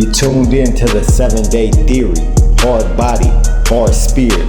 You tuned in to the 7-Day Theory. Hard body, hard spirit.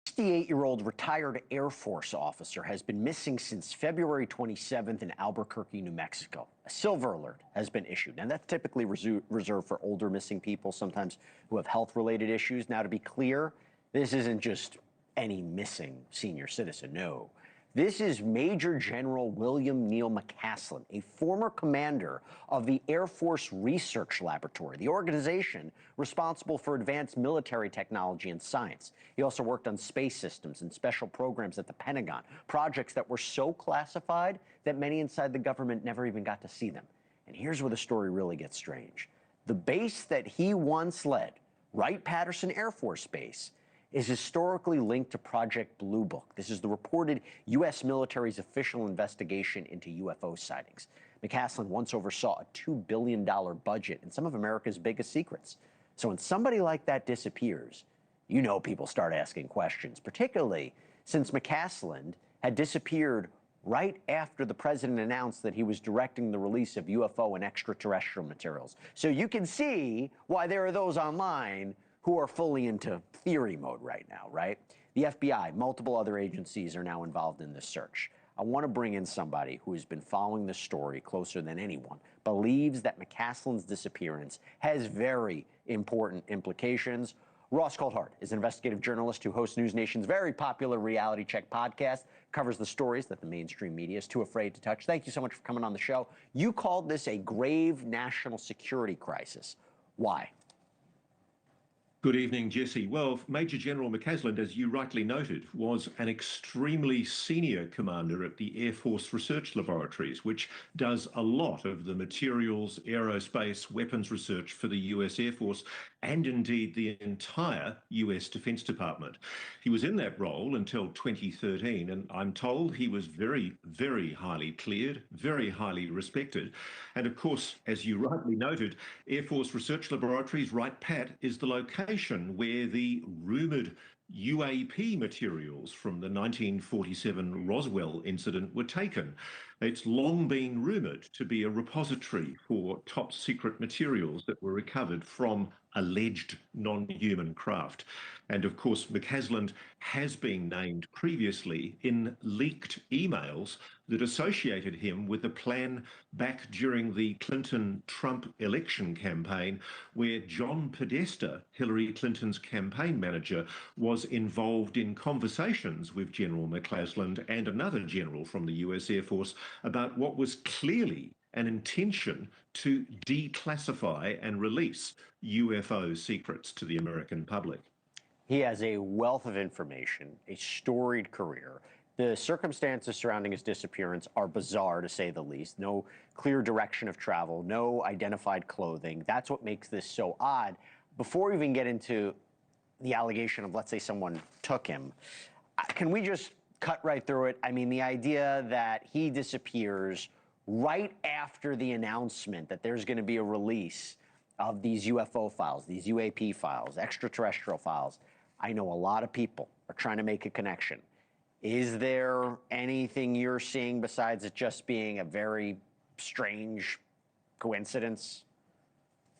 68-year-old retired Air Force officer has been missing since February 27th in Albuquerque, New Mexico. A silver alert has been issued. Now, that's typically reserved for older missing people, sometimes who have health-related issues. Now, to be clear, this isn't just any missing senior citizen, no. This is Major General William Neil McCaslin, a former commander of the Air Force Research Laboratory, the organization responsible for advanced military technology and science. He also worked on space systems and special programs at the Pentagon, projects that were so classified that many inside the government never even got to see them. And here's where the story really gets strange. The base that he once led, Wright-Patterson Air Force Base, is historically linked to Project Blue Book. This is the reported U.S. military's official investigation into UFO sightings. McCaslin once oversaw a $2 billion budget and some of America's biggest secrets. So when somebody like that disappears, you know people start asking questions, particularly since McCaslin had disappeared right after the president announced that he was directing the release of UFO and extraterrestrial materials. So you can see why there are those online who are fully into theory mode right now, right? The FBI, multiple other agencies are now involved in this search. I want to bring in somebody who has been following this story closer than anyone, believes that McCaslin's disappearance has very important implications. Ross Coulthard is an investigative journalist who hosts News Nation's very popular Reality Check podcast, covers the stories that the mainstream media is too afraid to touch. Thank you so much for coming on the show. You called this a grave national security crisis. Why? Good evening, Jesse. Well, Major General McCaslin, as you rightly noted, was an extremely senior commander at the Air Force Research Laboratories, which does a lot of the materials, aerospace, weapons research for the US Air Force and indeed the entire US Defense Department. He was in that role until 2013, and I'm told he was very, very highly cleared, very highly respected. And of course, as you rightly noted, Air Force Research Laboratories, Wright-Pat, is the location where the rumoured UAP materials from the 1947 Roswell incident were taken. It's long been rumoured to be a repository for top secret materials that were recovered from alleged non-human craft. And of course, McCaslin has been named previously in leaked emails that associated him with a plan back during the Clinton-Trump election campaign, where John Podesta, Hillary Clinton's campaign manager, was involved in conversations with General McCaslin and another general from the US Air Force about what was clearly an intention to declassify and release UFO secrets to the American public. He has a wealth of information, a storied career. The circumstances surrounding his disappearance are bizarre, to say the least. No clear direction of travel, no identified clothing. That's what makes this so odd. Before we even get into the allegation of, let's say, someone took him, can we just cut right through it? I mean, the idea that he disappears right after the announcement that there's going to be a release of these UFO files, these UAP files, extraterrestrial files. I know a lot of people are trying to make a connection. Is there anything you're seeing besides it just being a very strange coincidence?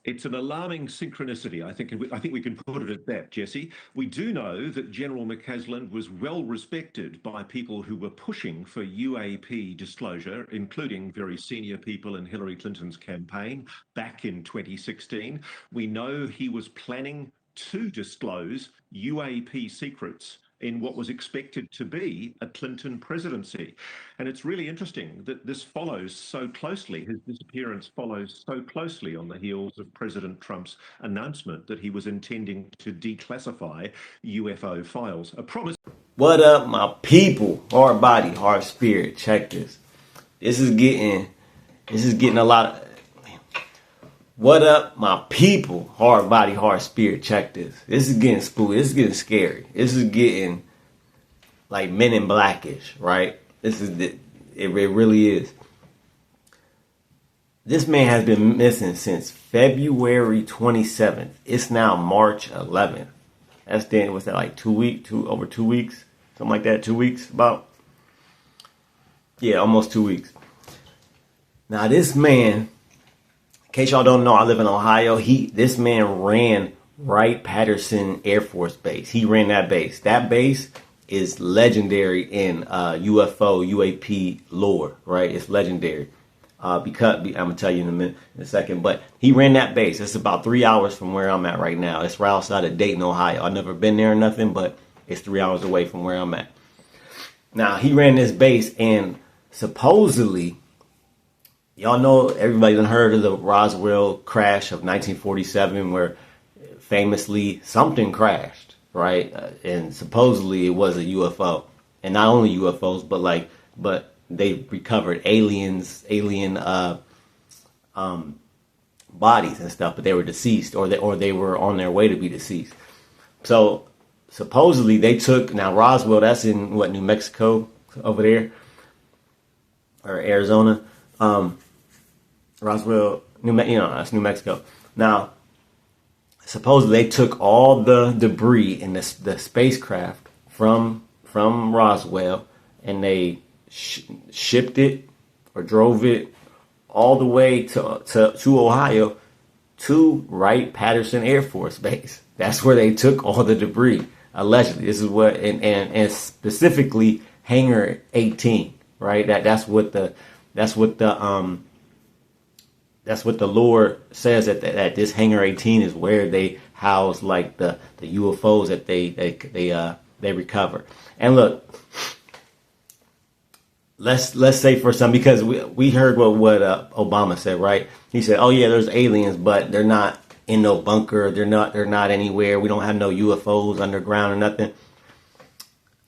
It's an alarming synchronicity. I think we can put it at that, Jesse. We do know that General McCaslin was well respected by people who were pushing for UAP disclosure, including very senior people in Hillary Clinton's campaign back in 2016. We know he was planning to disclose UAP secrets in what was expected to be a Clinton presidency. And it's really interesting that this follows so closely, his disappearance follows so closely on the heels of President Trump's announcement that he was intending to declassify UFO files. A promise. What up, my people? Hard body, hard spirit. Check this. This is getting a lot of... What up, my people? Hard body, hard spirit. Check this. This is getting spooky. This is getting scary. This is getting like Men in Blackish, right? It really is. This man has been missing since February 27th. It's now March 11th. That's then, what's that, like over 2 weeks? Something like that, 2 weeks about? Yeah, almost 2 weeks. Now this man case y'all don't know, I live in Ohio. This man ran Wright-Patterson Air Force Base. He ran that base. That base is legendary in UFO, UAP lore, right? It's legendary. Because I'm gonna tell you in a second, but he ran that base. It's about 3 hours from where I'm at right now. It's right outside of Dayton, Ohio. I've never been there or nothing, but it's 3 hours away from where I'm at. Now he ran this base, and supposedly, y'all know, everybody done heard of the Roswell crash of 1947, where famously something crashed, right? And supposedly it was a UFO, and not only UFOs, but they recovered alien bodies and stuff, but they were deceased, or they were on their way to be deceased. So supposedly they took, now Roswell, that's in what, New Mexico over there, or Arizona. Roswell, that's New Mexico. Now supposedly they took all the debris in the spacecraft from Roswell, and they shipped it or drove it all the way to Ohio, to Wright-Patterson Air Force Base. That's where they took all the debris, allegedly. This is what, and specifically Hangar 18, right? That's what the lore says, that this Hangar 18 is where they house like the UFOs that they recover. And look, let's say for some, because we heard what Obama said, right? He said, "Oh yeah, there's aliens, but they're not in no bunker. They're not anywhere. We don't have no UFOs underground or nothing."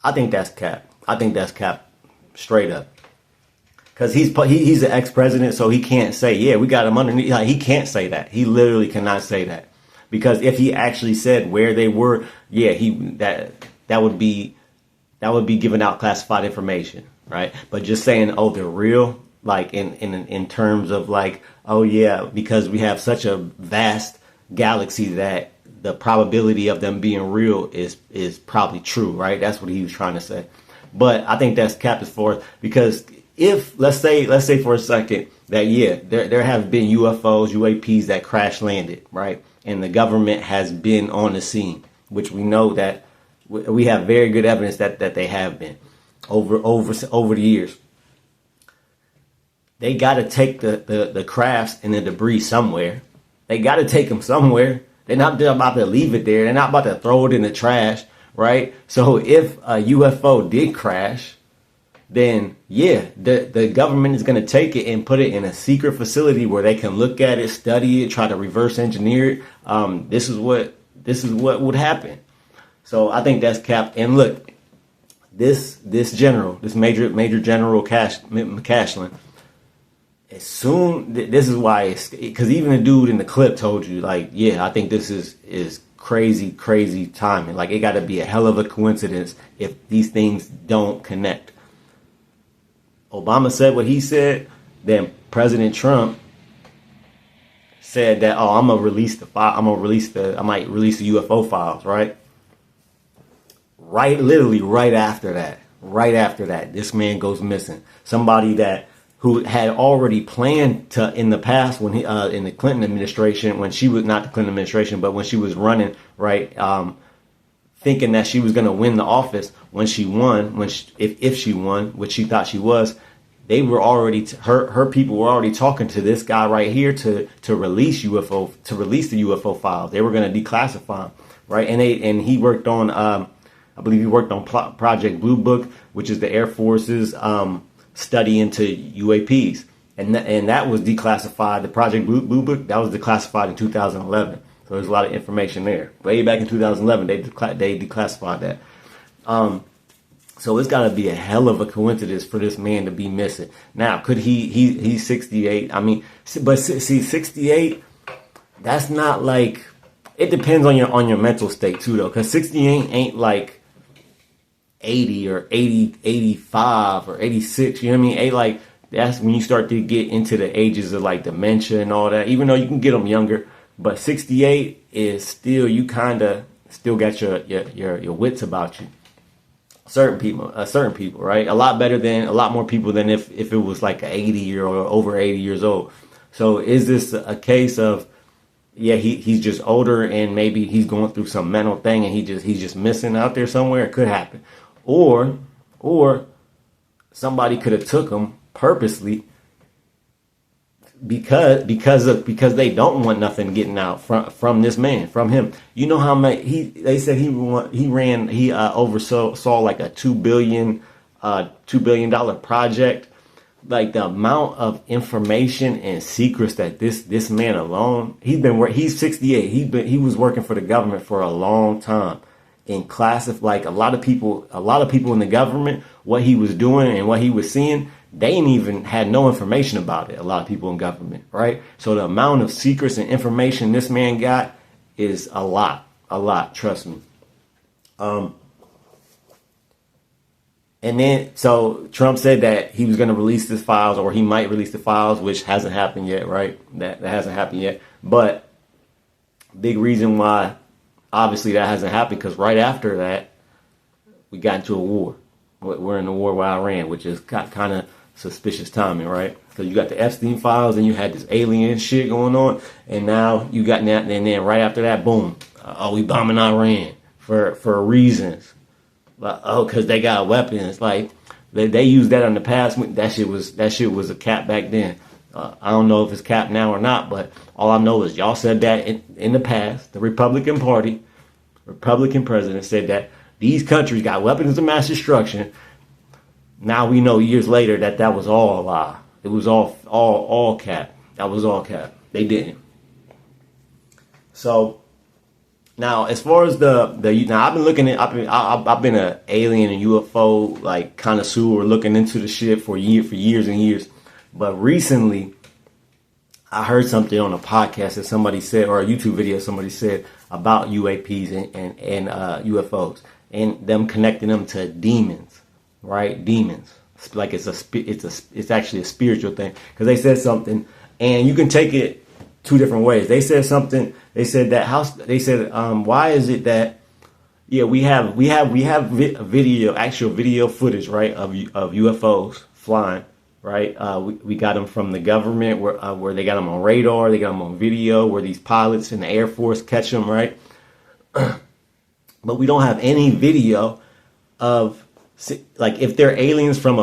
I think that's cap. I think that's cap, straight up. Because he's an ex-president, so he can't say, "Yeah, we got him underneath." Like, he can't say that. He literally cannot say that, because if he actually said where they were, yeah, that would be giving out classified information. Right, but just saying, "Oh, they're real," like in terms of like, "Oh yeah," because we have such a vast galaxy that the probability of them being real is probably true, right? That's what he was trying to say. But I think that's cap as far, because if let's say for a second that there have been UFOs, UAPs that crash landed, right, and the government has been on the scene, which we know that we have very good evidence that they have been over the years. They got to take the crafts and the debris somewhere. They got to take them somewhere. They're not about to leave it there. They're not about to throw it in the trash, right? So if a UFO did crash, then yeah, the government is going to take it and put it in a secret facility where they can look at it, study it, try to reverse engineer it. This is what would happen. So I think that's cap. And look, this general, this major general McCasland, as soon, this is why it's, because even the dude in the clip told you, like, yeah, I think this is crazy timing. Like, it got to be a hell of a coincidence if these things don't connect. Obama said what he said, then President Trump said that, "Oh, I'm gonna release the file. I might release the UFO files," right? Literally right after that, this man goes missing. Somebody who had already planned to, in the past, when he in the Clinton administration, when she was not the Clinton administration, but when she was running, right, thinking that she was going to win the office when she won, if she won, which she thought she was, they were already her people were already talking to this guy right here to release the UFO files. They were going to declassify them, right? And he worked on I believe he worked on Project Blue Book, which is the Air Force's study into UAPs, and that was declassified. The Project Blue Book, that was declassified in 2011. So there's a lot of information there. Way back in 2011, they declassified that. So it's got to be a hell of a coincidence for this man to be missing. Now, could he's 68? I mean, but see, 68, that's not like, it depends on your mental state too, though, because 68 ain't like 80 or 80, 85 or 86. You know what I mean? Like, that's when you start to get into the ages of like dementia and all that. Even though you can get them younger, but 68 is still, you kind of still got your wits about you. Certain people, right? A lot more people than if it was like 80 or over 80 years old. So is this a case of, yeah, he's just older and maybe he's going through some mental thing and he's just missing out there somewhere? It could happen. Or somebody could have took him purposely because they don't want nothing getting out from this man, from him. You know how much they said he oversaw like a $2 billion project. Like the amount of information and secrets that this man alone, he's 68. He was working for the government for a long time, and like a lot of people in the government, what he was doing and what he was seeing, they ain't even had no information about it. A lot of people in government, right? So the amount of secrets and information this man got is a lot, trust me. And then, so Trump said that he was going to release his files, or he might release the files, which hasn't happened yet, right? That hasn't happened yet. But big reason why, obviously, that hasn't happened, because right after that, we got into a war. We're in a war with Iran, which is kind of suspicious timing, right? Because you got the Epstein files, and you had this alien shit going on, and now you got that, and then right after that, boom, we bombing Iran for reasons. Like, because they got weapons. Like they used that in the past. That shit was a cap back then. I don't know if it's cap now or not, but all I know is y'all said that in the past. The Republican Party, Republican president said that these countries got weapons of mass destruction. Now we know years later that was all a lie. It was all cap. That was all cap. They didn't. So. Now, as far as now I've been looking at, I've been an alien and UFO like connoisseur, looking into the shit for years and years. But recently, I heard something on a podcast that somebody said, or a YouTube video somebody said about UAPs and UFOs, and them connecting them to demons, right? Demons, like it's actually a spiritual thing, because they said something, and you can take it two different ways. They said something. They said why is it that, yeah, we have actual video footage, right, of UFOs flying, right? We got them from the government where they got them on radar, they got them on video, where these pilots in the Air Force catch them, right? But we don't have any video of, like, if they're aliens from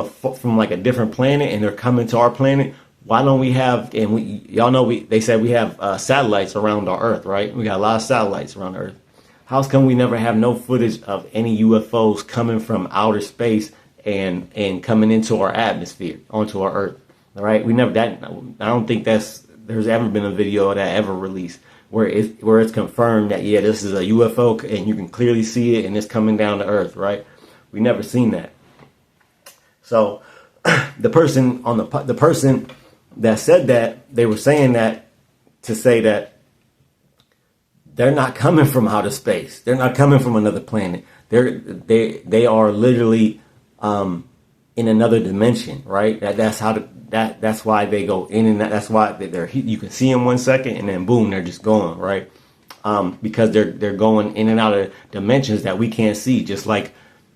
like a different planet and they're coming to our planet. Why don't we have, and y'all know they said we have satellites around our Earth, right? We got a lot of satellites around Earth. How come we never have no footage of any UFOs coming from outer space and coming into our atmosphere, onto our Earth, all right? I don't think there's ever been a video of that ever released where it's confirmed that, yeah, this is a UFO and you can clearly see it and it's coming down to Earth, right? We never seen that. So the person that said that, they were saying that to say that they're not coming from outer space. They're not coming from another planet. They are literally in another dimension, right? That's why they go in and that's why you can see them 1 second and then boom, they're just gone, right? Because they're going in and out of dimensions that we can't see, just like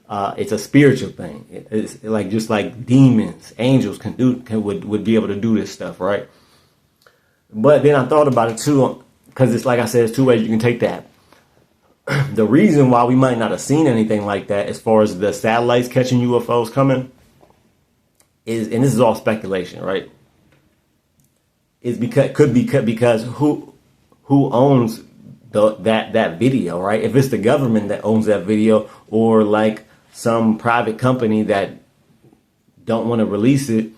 it's a spiritual thing. It's like just like demons, angels would be able to do this stuff, right? But then I thought about it too, because it's like I said, it's two ways you can take that. The reason why we might not have seen anything like that, as far as the satellites catching UFOs coming, is, and this is all speculation, right? Is because who owns that video, right? If it's the government that owns that video, or like some private company that don't want to release it,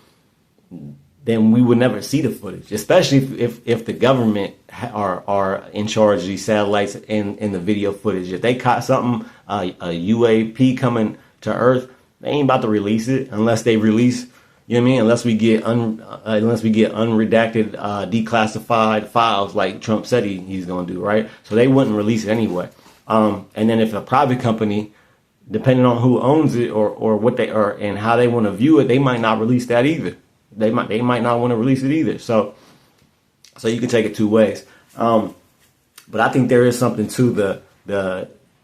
then we would never see the footage, especially if the government are in charge of these satellites and the video footage. If they caught something, a UAP coming to Earth, they ain't about to release it unless they release, you know what I mean? Unless we get unredacted, declassified files like Trump said he's going to do, right? So they wouldn't release it anyway. And then if a private company, depending on who owns it or what they are and how they want to view it, they might not release that either. They might not want to release it either. So you can take it two ways. But I think there is something to the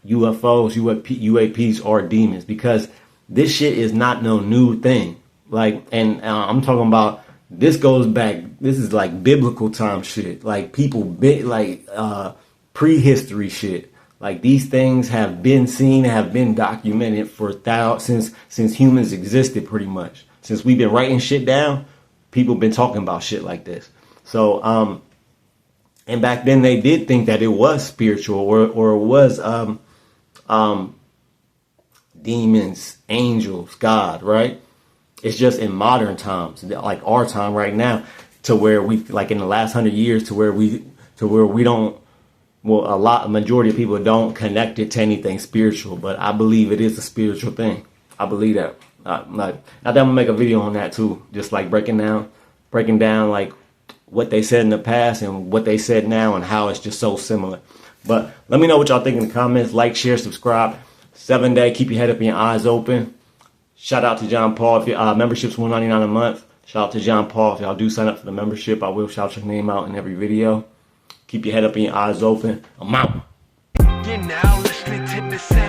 UFOs, UAPs, or demons, because this shit is not no new thing. Like, and I'm talking about This goes back. This is like biblical time shit. Like people prehistory shit. Like these things have been seen, have been documented for thousands since humans existed, pretty much. Since we've been writing shit down, people been talking about shit like this. So, and back then they did think that it was spiritual or it was demons, angels, God, right? It's just in modern times, like our time right now, to where we, like in the last 100 years, to where we don't, well, a majority of people don't connect it to anything spiritual, but I believe it is a spiritual thing. I believe that. I think I'm gonna make a video on that too, just like breaking down like what they said in the past and what they said now and how it's just so similar. But let me know what y'all think in the comments. Like, share, subscribe. 7 day, keep your head up and your eyes open. Shout out to John Paul. If your membership's $199 a month, shout out to John Paul. If y'all do sign up for the membership, I will shout your name out in every video. Keep your head up and your eyes open. I'm out. You're now listening to the same.